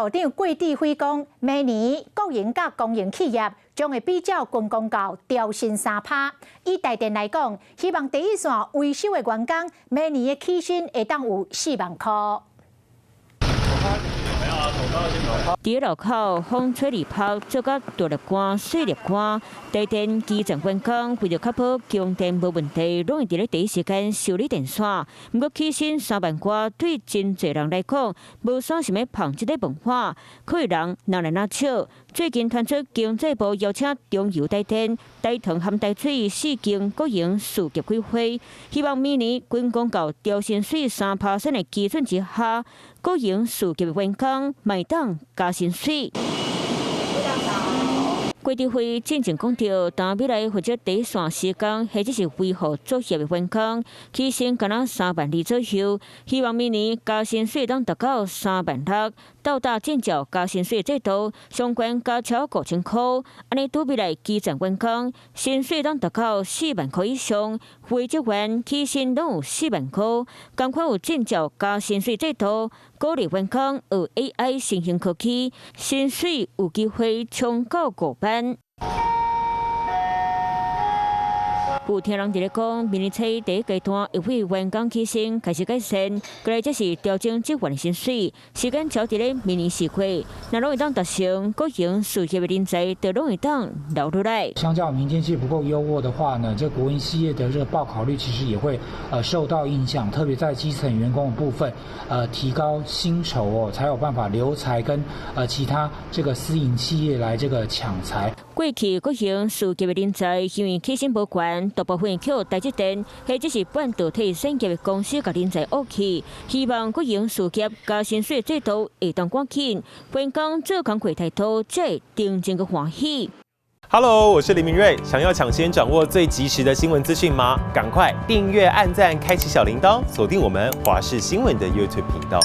部长郭志辉讲，明年国营甲公营企业将会比照军公教调薪3%。以台电来讲，希望第一线维修的员工明年的起薪会当有4万块。伫路口风吹日抛，做甲大粒汗、细粒汗。台电基层员工为着确保供电无问题，拢会伫咧第一时间修理电线。不过起薪3万块，对真侪人来讲，无啥想要碰这个文化，可有人哪来哪笑。最近传出经济部邀请中油台电、台糖含台水4间国营事业开会，希望明年军公教调薪水3%的基准之下，国营事业员工买当加薪水。郭志辉正正讲到，当未来或者第一线施工，或者是维护作业的员工，起薪敢若3万2左右，希望明年加薪水当达到3万6，到达建教加薪水制度，相关加超5000块，安尼对未来基层员工薪水当达到4万块以上，非职员起薪拢有4万块，同款有建教加薪水制度，鼓励员工学 AI 新型科技，薪水有机会冲到5万。有听人伫咧讲，明年初第一阶段会为员工起薪开始改善，过来则是调整职员薪水，时间调伫咧明年4月，若拢会当达成，国营事业的人才就拢会当留落来。相较民间企业不够优渥的话呢，这国营企业的这个报考率其实也会受到影响，特别在基层员工的部分，提高薪酬哦，才有办法留才跟其他这个私营企业来这个抢才。过去国营事业的人才因为起薪无悬，大部分靠台积电或者是半导体产业的公司甲人才挖去。希望国营事业加薪水制度会当赶紧，员工做工课抬头，才会真正个欢喜。Hello， 我是林明瑞。想要抢先掌握最及时的新闻资讯吗？赶快订阅、按赞、开启小铃铛，锁定我们华视新闻的 YouTube 频道。